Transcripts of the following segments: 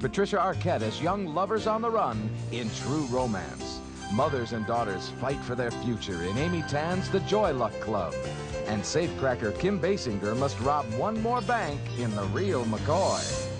Patricia Arquette as young lovers on the run in True Romance. Mothers and daughters fight for their future in Amy Tan's The Joy Luck Club. And safecracker Kim Basinger must rob one more bank in The Real McCoy.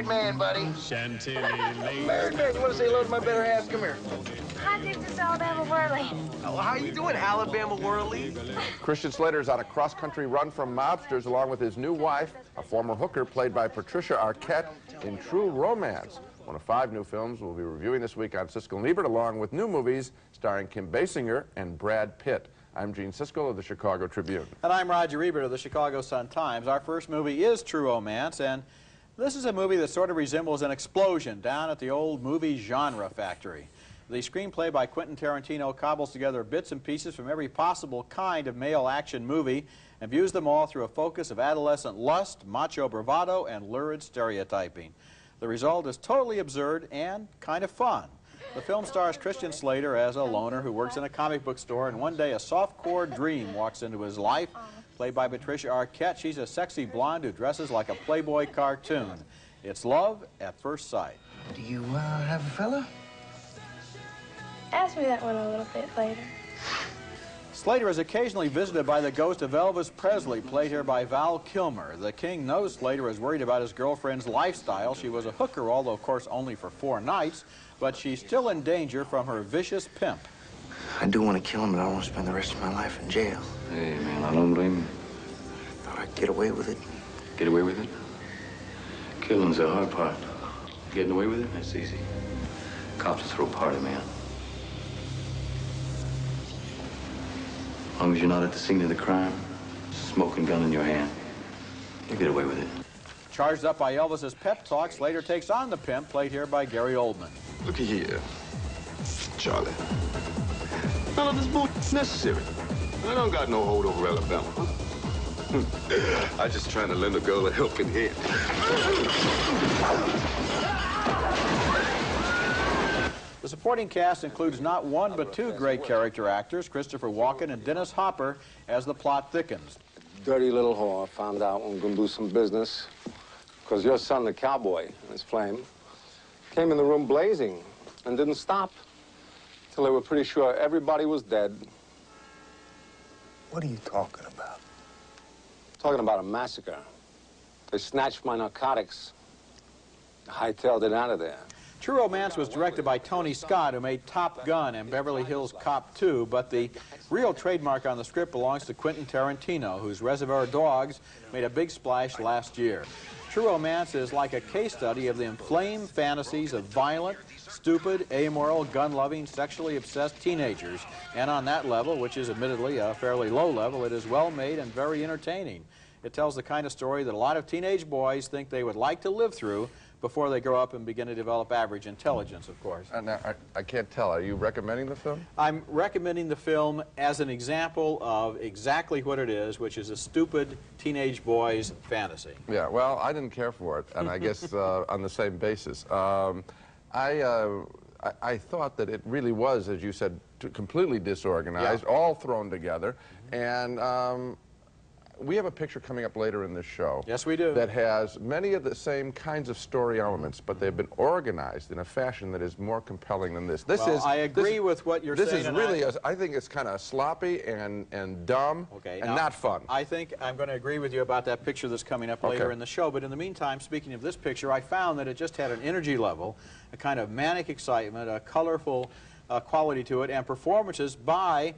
Man, buddy. Married man, you want to say hello to my better half? Come here. Hi, this is Alabama Whirly. Oh, how you doing, Alabama Whirly? Christian Slater's on a cross-country run from mobsters along with his new wife, a former hooker played by Patricia Arquette in True Romance. One of 5 new films we'll be reviewing this week on Siskel&Ebert, along with new movies starring Kim Basinger and Brad Pitt. I'm Gene Siskel of the Chicago Tribune. And I'm Roger Ebert of the Chicago Sun-Times. Our first movie is True Romance, and this is a movie that sort of resembles an explosion down at the old movie genre factory. The screenplay by Quentin Tarantino cobbles together bits and pieces from every possible kind of male action movie and views them all through a focus of adolescent lust, macho bravado, and lurid stereotyping. The result is totally absurd and kind of fun. The film stars Christian Slater as a loner who works in a comic book store, and one day a soft-core dream walks into his life. Played by Patricia Arquette, she's a sexy blonde who dresses like a Playboy cartoon. It's love at first sight. Do you have a fella? Ask me that one a little bit later. Slater is occasionally visited by the ghost of Elvis Presley, played here by Val Kilmer. The King knows Slater is worried about his girlfriend's lifestyle. She was a hooker, although of course only for 4 nights, but she's still in danger from her vicious pimp. I do want to kill him, but I don't want to spend the rest of my life in jail. Hey, man, I don't blame you. Thought I'd get away with it. Get away with it? Killing's the hard part. Getting away with it, that's easy. Cops will throw a party, man. As long as you're not at the scene of the crime, smoking gun in your hand, you get away with it. Charged up by Elvis's pep talk, Slater takes on the pimp, played here by Gary Oldman. Looky here, Charlie. None of this bull is necessary. I don't got no hold over Alabama. I'm just trying to lend a girl a helping hand. The supporting cast includes not one but 2 great character actors, Christopher Walken and Dennis Hopper, as the plot thickens. Dirty little whore found out we were going to do some business because your son, the cowboy, Miss Flame, came in the room blazing and didn't stop till they were pretty sure everybody was dead. What are you talking about? Talking about a massacre. They snatched my narcotics, hightailed it out of there. True Romance was directed by Tony Scott, who made Top Gun and Beverly Hills Cop 2, but the real trademark on the script belongs to Quentin Tarantino, whose Reservoir Dogs made a big splash last year. True Romance is like a case study of the inflamed fantasies of violent, stupid, amoral, gun-loving, sexually obsessed teenagers. And on that level, which is admittedly a fairly low level, it is well-made and very entertaining. It tells the kind of story that a lot of teenage boys think they would like to live through before they grow up and begin to develop average intelligence, of course. Now, I can't tell. Are you recommending the film? I'm recommending the film as an example of exactly what it is, which is a stupid teenage boy's fantasy. Yeah, well, I didn't care for it, and I guess on the same basis. I thought that it really was, as you said, completely disorganized, all thrown together, and we have a picture coming up later in this show. Yes, we do. That has many of the same kinds of story elements, but they've been organized in a fashion that is more compelling than this. I agree with what you're saying. This is really, I think it's kind of sloppy and dumb and not fun. I think I'm going to agree with you about that picture that's coming up later in the show, but in the meantime, speaking of this picture, I found that it just had an energy level, a kind of manic excitement, a colorful quality to it, and performances by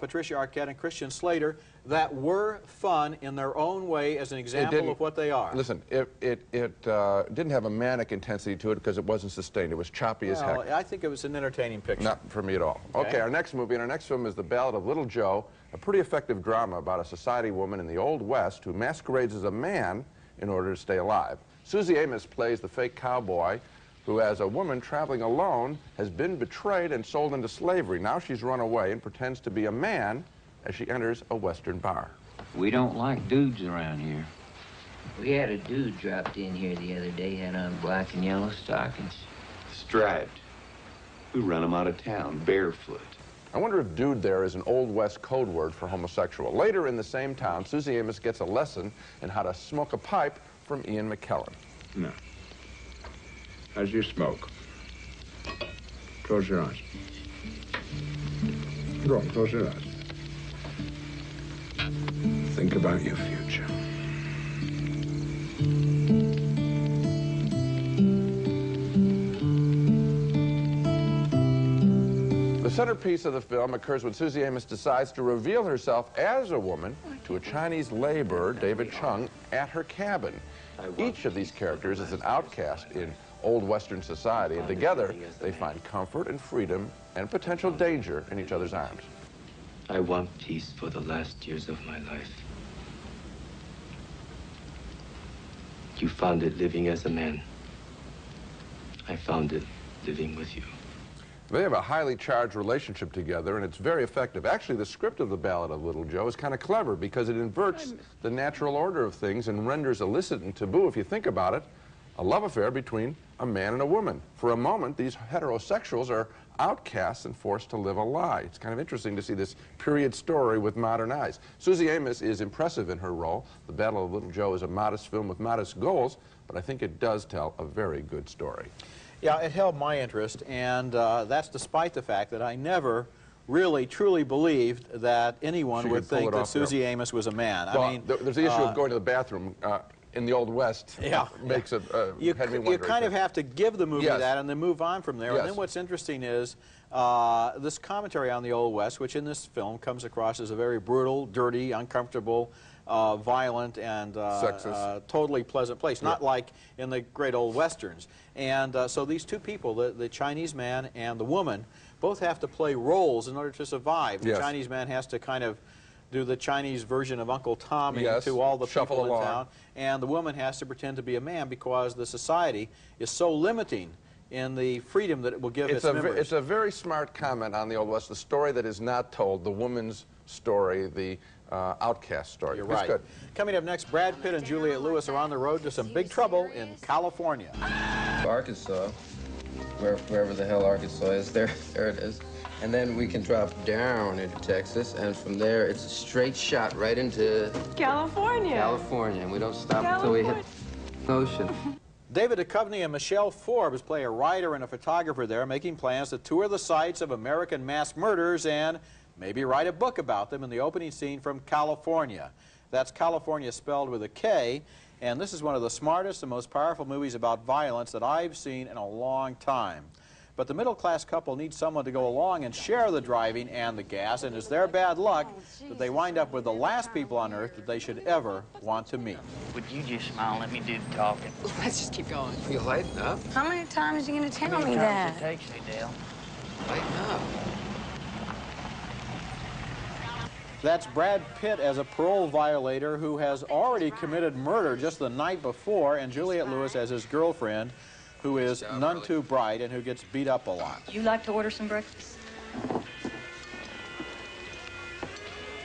Patricia Arquette and Christian Slater that were fun in their own way as an example of what they are. Listen, it didn't have a manic intensity to it because it wasn't sustained. It was choppy as heck. I think it was an entertaining picture. Not for me at all. Okay, our next movie and our next film is The Ballad of Little Joe, a pretty effective drama about a society woman in the Old West who masquerades as a man in order to stay alive. Susie Amos plays the fake cowboy who, as a woman traveling alone, has been betrayed and sold into slavery. Now she's run away and pretends to be a man as she enters a Western bar. We don't like dudes around here. We had a dude dropped in here the other day, had on black and yellow stockings. Striped. We run them out of town, barefoot. I wonder if dude there is an Old West code word for homosexual. Later in the same town, Susie Amos gets a lesson in how to smoke a pipe from Ian McKellen. No. As you smoke, close your eyes. Go on, close your eyes. Think about your future. The centerpiece of the film occurs when Susie Amos decides to reveal herself as a woman to a Chinese laborer, David Chung, at her cabin. Each of these characters is an outcast in Old Western society, and together they find comfort and freedom and potential danger in each other's arms. I want peace for the last years of my life. You found it living as a man. I found it living with you. They have a highly charged relationship together, and it's very effective. Actually, the script of The Ballad of Little Joe is kind of clever because it inverts the natural order of things and renders illicit and taboo, if you think about it, a love affair between a man and a woman. For a moment, these heterosexuals are outcasts and forced to live a lie. It's kind of interesting to see this period story with modern eyes. Susie Amos is impressive in her role. The Battle of Little Joe is a modest film with modest goals, but I think it does tell a very good story. Yeah, it held my interest, and that's despite the fact that I never really, truly believed that anyone would think that Susie Amos was a man. Well, I mean, there's the issue of going to the bathroom in the Old West. Yeah, makes it you kind of have to give the movie Yes. that and then move on from there. Yes. And then what's interesting is this commentary on the Old West, which in this film comes across as a very brutal, dirty, uncomfortable, violent, and totally pleasant place, not like in the great old Westerns. And so these two people, the Chinese man and the woman, both have to play roles in order to survive. The Chinese man has to kind of do the Chinese version of Uncle Tommy to all the people in town, and the woman has to pretend to be a man because the society is so limiting in the freedom that it will give its members. It's a very smart comment on the Old West, the story that is not told, the woman's story, the outcast story. You're right. Good. Coming up next, Brad Pitt and Juliette Lewis are on the road to some big trouble in California. Arkansas, wherever the hell Arkansas is, there it is. And then we can drop down into Texas, and from there it's a straight shot right into California. California, and we don't stop until we hit the ocean. David Duchovny and Michelle Forbes play a writer and a photographer there, making plans to tour the sites of American mass murders and maybe write a book about them in the opening scene from California. That's California spelled with a K, and this is one of the smartest and most powerful movies about violence that I've seen in a long time. But the middle-class couple needs someone to go along and share the driving and the gas, and it's their bad luck that they wind up with the last people on Earth that they should ever want to meet. Would you just smile and let me do the talking? Let's just keep going. You lighten up? How many times are you going to tell me How many that? times it takes me, Dale? Lighten up. That's Brad Pitt as a parole violator who has already committed murder just the night before, and Juliette Lewis as his girlfriend, who is none too bright and who gets beat up a lot. You like to order some breakfast?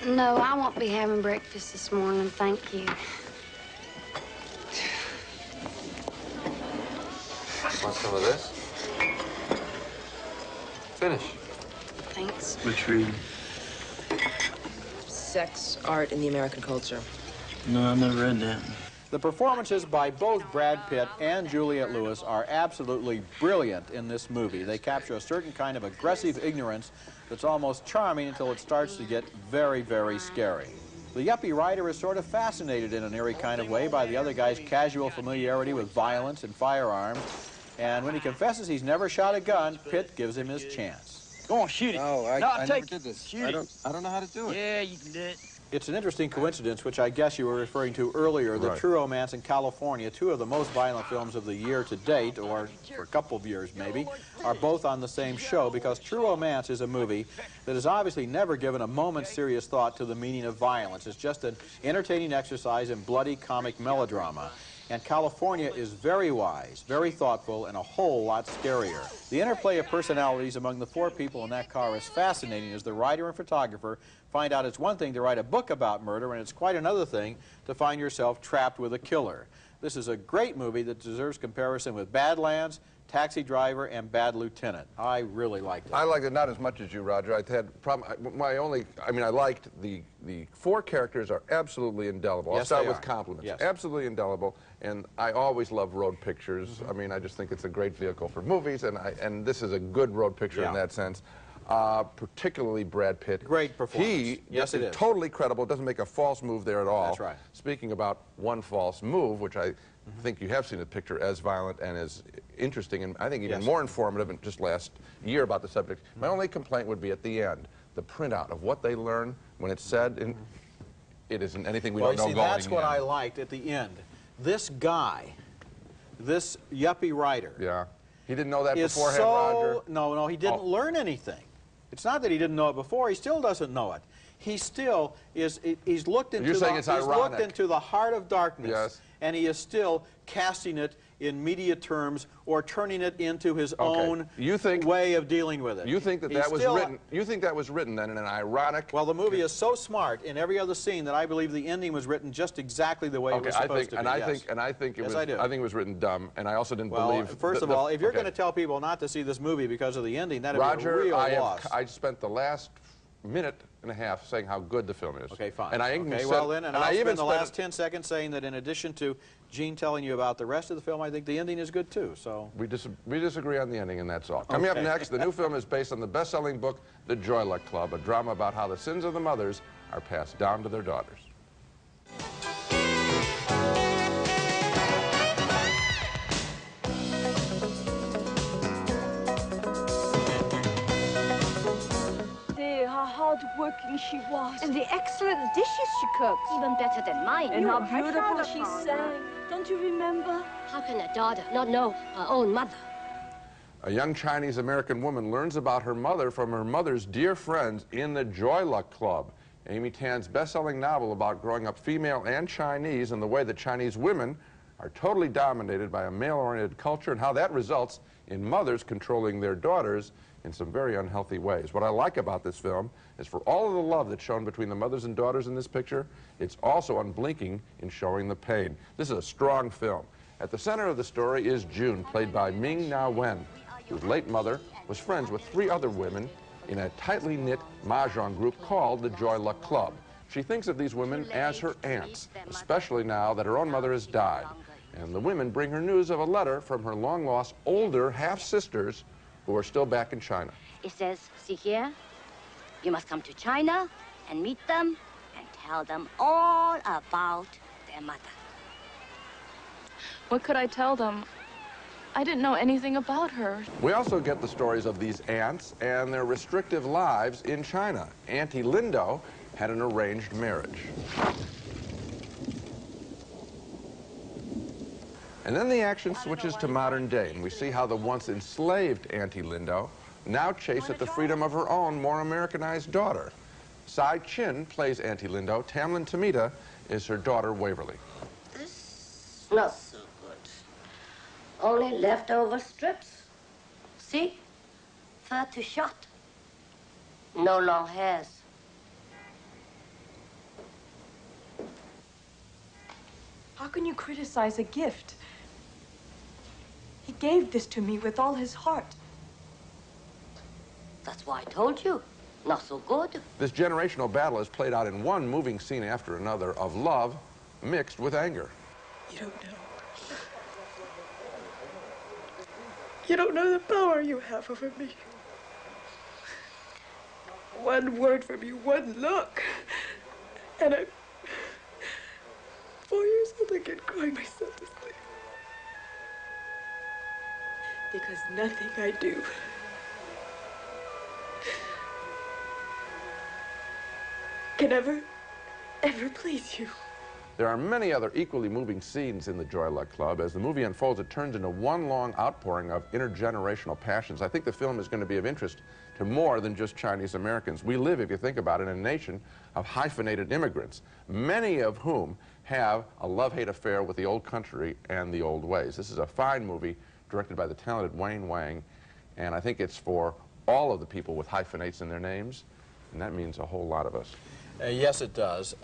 No, I won't be having breakfast this morning, thank you. Want some of this? Finish. Thanks. Which reading? Sex, art, and the American culture. No, I've never read that. The performances by both Brad Pitt and Juliette Lewis are absolutely brilliant in this movie. They capture a certain kind of aggressive ignorance that's almost charming until it starts to get very, very scary. The yuppie writer is sort of fascinated in an eerie kind of way by the other guy's casual familiarity with violence and firearms, and when he confesses he's never shot a gun, Pitt gives him his chance. Go on, shoot it. No, I take never did this. Shoot I don't know how to do it. Yeah, you can do it. It's an interesting coincidence, which I guess you were referring to earlier, that True Romance and California, two of the most violent films of the year to date, or for a couple of years maybe, are both on the same show, because True Romance is a movie that has obviously never given a moment's serious thought to the meaning of violence. It's just an entertaining exercise in bloody comic melodrama. And California is very wise, very thoughtful, and a whole lot scarier. The interplay of personalities among the four people in that car is fascinating as the writer and photographer find out it's one thing to write a book about murder, and it's quite another thing to find yourself trapped with a killer. This is a great movie that deserves comparison with Badlands, Taxi Driver, and Bad Lieutenant. I really liked it. I liked it not as much as you, Roger. I had I liked the four characters are absolutely indelible. I'll start with compliments. Yes. Absolutely indelible, and I always love road pictures. I mean, I just think it's a great vehicle for movies, and this is a good road picture in that sense. Particularly Brad Pitt. Great performance. He yes, it is. Totally credible. Doesn't make a false move there at all. That's right. Speaking about one false move, which I think you have seen the picture as violent and as interesting, and I think even more informative than just last year about the subject. My only complaint would be at the end, the printout of what they learn when it's said, and it isn't anything we don't know going in. That's what I liked at the end. This guy, this yuppie writer. Yeah. He didn't know that beforehand, Roger? No, he didn't learn anything. It's not that he didn't know it before. He still doesn't know it. He still is, he's looked into, the heart of darkness, and he is still casting it in media terms or turning it into his own way of dealing with it. You think that that was written? You think that was written then in an ironic? Well, the movie is so smart in every other scene that I believe the ending was written just exactly the way it was supposed to be. I think it was written dumb, and I also didn't believe. First of all, if you're going to tell people not to see this movie because of the ending, that'd be a real loss. I spent the last minute and a half saying how good the film is. Okay, fine. And I even I'll spend the last 10 seconds saying that in addition to Gene telling you about the rest of the film, I think the ending is good too. So we disagree on the ending, and that's all. Coming up next, the new film is based on the best-selling book, The Joy Luck Club, a drama about how the sins of the mothers are passed down to their daughters. Hard-working she was. And the excellent dishes she cooked. Even better than mine. And how beautiful she sang. Don't you remember? How can a daughter not know her own mother? A young Chinese-American woman learns about her mother from her mother's dear friends in the Joy Luck Club. Amy Tan's best-selling novel about growing up female and Chinese and the way that Chinese women are totally dominated by a male-oriented culture and how that results in mothers controlling their daughters in some very unhealthy ways. What I like about this film is for all of the love that's shown between the mothers and daughters in this picture, it's also unblinking in showing the pain. This is a strong film. At the center of the story is June, played by Ming Na Wen, whose late mother was friends with 3 other women in a tightly knit mahjong group called the Joy Luck Club. She thinks of these women as her aunts, especially now that her own mother has died. And the women bring her news of a letter from her long-lost older half-sisters who are still back in China. It says, see here, you must come to China and meet them and tell them all about their mother. What could I tell them? I didn't know anything about her. We also get the stories of these aunts and their restrictive lives in China. Auntie Lindo had an arranged marriage. And then the action switches to modern day, and we see how the once enslaved Auntie Lindo now chased at the freedom of her own, more Americanized daughter. Sai Chin plays Auntie Lindo. Tamlin Tomita is her daughter, Waverly. This is not so good. Only leftover strips. See? Fur to shot. No long hairs. How can you criticize a gift? He gave this to me with all his heart. That's why I told you. Not so good. This generational battle is played out in one moving scene after another of love mixed with anger. You don't know. You don't know the power you have over me. One word from you, one look, and I'm 4 years old again, crying myself to sleep. Because nothing I do can ever ever please you. There are many other equally moving scenes in the Joy Luck Club. As the movie unfolds, it turns into one long outpouring of intergenerational passions. I think the film is going to be of interest to more than just Chinese Americans. We live, if you think about it, in a nation of hyphenated immigrants, many of whom have a love-hate affair with the old country and the old ways. This is a fine movie directed by the talented Wayne Wang, and I think it's for all of the people with hyphenates in their names, and that means a whole lot of us. Yes, it does.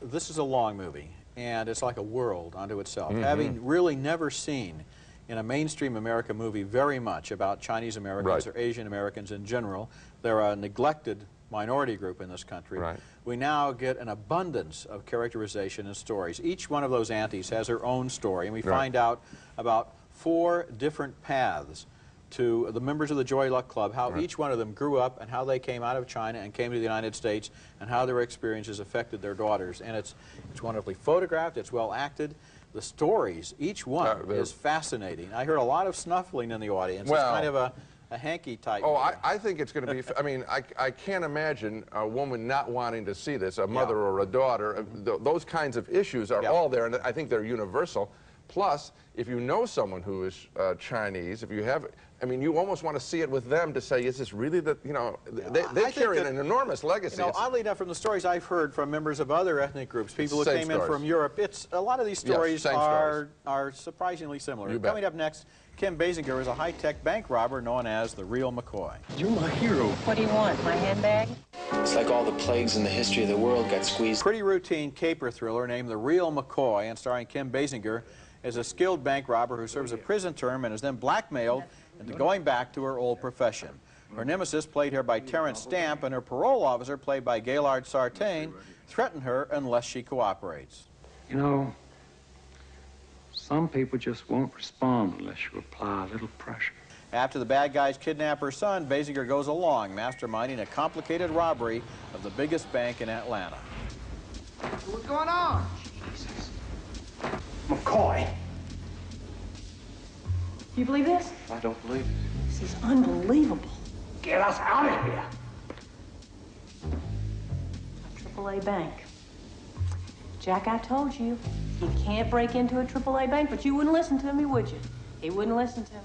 This is a long movie, and it's like a world unto itself. Having really never seen in a mainstream American movie very much about Chinese Americans or Asian Americans in general, they're a neglected minority group in this country. We now get an abundance of characterization and stories. Each one of those aunties has her own story, and we find out about 4 different paths to the members of the Joy Luck Club, how each one of them grew up and how they came out of China and came to the United States and how their experiences affected their daughters. And it's wonderfully photographed, it's well acted. The stories, each one is fascinating. I heard a lot of snuffling in the audience. It's kind of a hanky type. Oh, I think it's going to be, I mean, I can't imagine a woman not wanting to see this, a mother or a daughter. Those kinds of issues are all there, and I think they're universal. Plus, if you know someone who is Chinese, if you have, I mean, you almost want to see it with them to say, is this really the, you know, they carry an enormous legacy. You know, oddly enough, from the stories I've heard from members of other ethnic groups, people who came in from Europe, a lot of these stories are surprisingly similar. Coming up next, Kim Basinger is a high-tech bank robber known as the Real McCoy. You're my hero. What do you want, my handbag? It's like all the plagues in the history of the world got squeezed. Pretty routine caper thriller named The Real McCoy, and starring Kim Basinger as a skilled bank robber who serves a prison term and is then blackmailed into going back to her old profession. Her nemesis, played here by Terrence Stamp, and her parole officer, played by Gaylord Sartain, threaten her unless she cooperates. You know, some people just won't respond unless you apply a little pressure. After the bad guys kidnap her son, Basinger goes along, masterminding a complicated robbery of the biggest bank in Atlanta. What's going on? Jesus. McCoy. You believe this? I don't believe it. This is unbelievable. Get us out of here. AAA bank. Jack, I told you, you can't break into a AAA bank, but you wouldn't listen to me, would you? He wouldn't listen to me.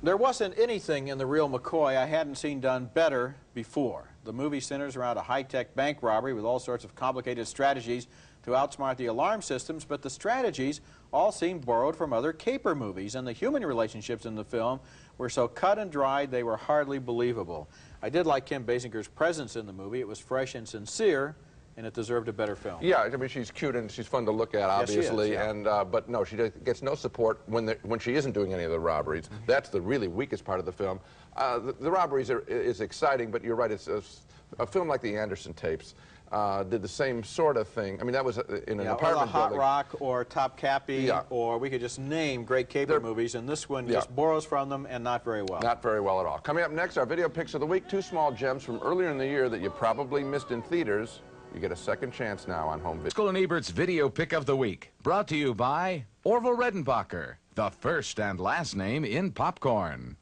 There wasn't anything in The Real McCoy I hadn't seen done better before. The movie centers around a high-tech bank robbery with all sorts of complicated strategies to outsmart the alarm systems, but the strategies all seem borrowed from other caper movies, and the human relationships in the film were so cut and dried they were hardly believable. I did like Kim Basinger's presence in the movie. It was fresh and sincere, and it deserved a better film. Yeah, I mean, she's cute and she's fun to look at, obviously. Yes, she is, and but no, she gets no support when she isn't doing any of the robberies. That's the really weakest part of the film. The robberies is exciting, but you're right. It's a film like the Anderson tapes. Did the same sort of thing. I mean, that was in an apartment or Hot building. Rock or Top Cappy, or we could just name great caper movies, and this one just borrows from them and not very well. Not very well at all. Coming up next, our video picks of the week, 2 small gems from earlier in the year that you probably missed in theaters. You get a second chance now on home video. Siskel&Ebert's video pick of the week, brought to you by Orville Redenbacher, the first and last name in popcorn.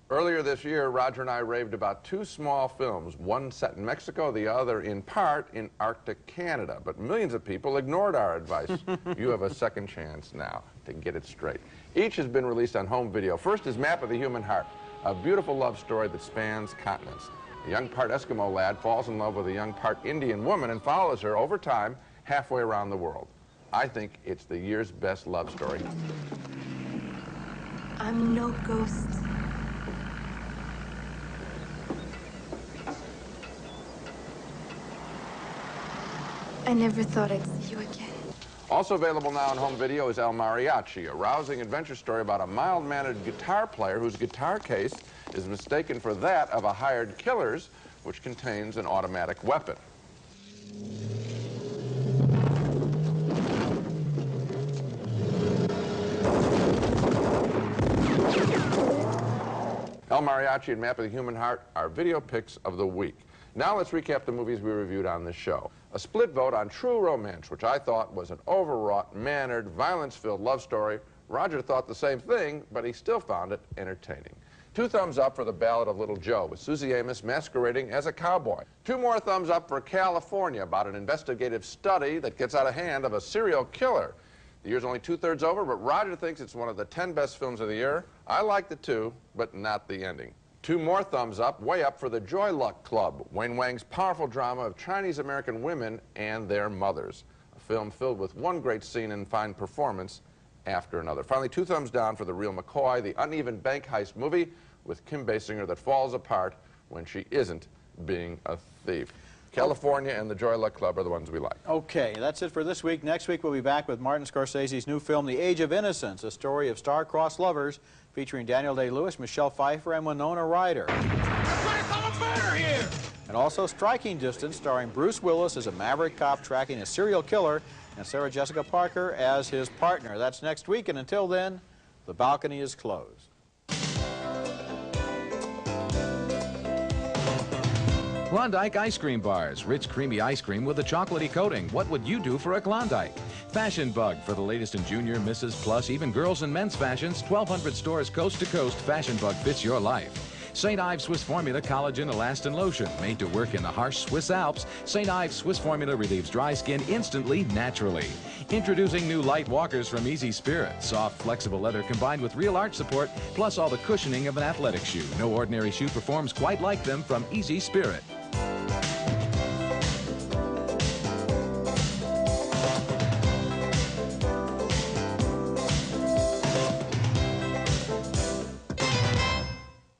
Earlier this year, Roger and I raved about 2 small films, one set in Mexico, the other in part in Arctic Canada. But millions of people ignored our advice. You have a second chance now to get it straight. Each has been released on home video. First is Map of the Human Heart, a beautiful love story that spans continents. A young part Eskimo lad falls in love with a young part Indian woman and follows her over time halfway around the world. I think it's the year's best love story. I'm no ghost. I never thought I'd see you again. Also available now on home video is El Mariachi, a rousing adventure story about a mild-mannered guitar player whose guitar case is mistaken for that of a hired killer's, which contains an automatic weapon. El Mariachi and Map of the Human Heart are video picks of the week. Now let's recap the movies we reviewed on this show. A split vote on True Romance, which I thought was an overwrought, mannered, violence-filled love story. Roger thought the same thing, but he still found it entertaining. 2 thumbs up for The Ballad of Little Joe, with Susie Amos masquerading as a cowboy. 2 more thumbs up for California, about an investigative study that gets out of hand of a serial killer. The year's only 2/3 over, but Roger thinks it's one of the 10 best films of the year. I liked it too, but not the ending. 2 more thumbs up, way up for The Joy Luck Club, Wayne Wang's powerful drama of Chinese-American women and their mothers. A film filled with one great scene and fine performance after another. Finally, 2 thumbs down for The Real McCoy, the uneven bank heist movie with Kim Basinger that falls apart when she isn't being a thief. California and The Joy Luck Club are the ones we like. Okay, that's it for this week. Next week we'll be back with Martin Scorsese's new film, The Age of Innocence, a story of star-crossed lovers featuring Daniel Day-Lewis, Michelle Pfeiffer, and Winona Ryder. And also Striking Distance, starring Bruce Willis as a maverick cop tracking a serial killer and Sarah Jessica Parker as his partner. That's next week, and until then, the balcony is closed. Klondike ice cream bars, rich creamy ice cream with a chocolatey coating. What would you do for a Klondike? Fashion Bug for the latest in junior, Mrs. Plus, even girls and men's fashions. 1,200 stores coast to coast. Fashion Bug fits your life. St. Ives Swiss Formula Collagen Elastin Lotion, made to work in the harsh Swiss Alps. St. Ives Swiss Formula relieves dry skin instantly, naturally. Introducing new light walkers from Easy Spirit. Soft, flexible leather combined with real arch support, plus all the cushioning of an athletic shoe. No ordinary shoe performs quite like them from Easy Spirit.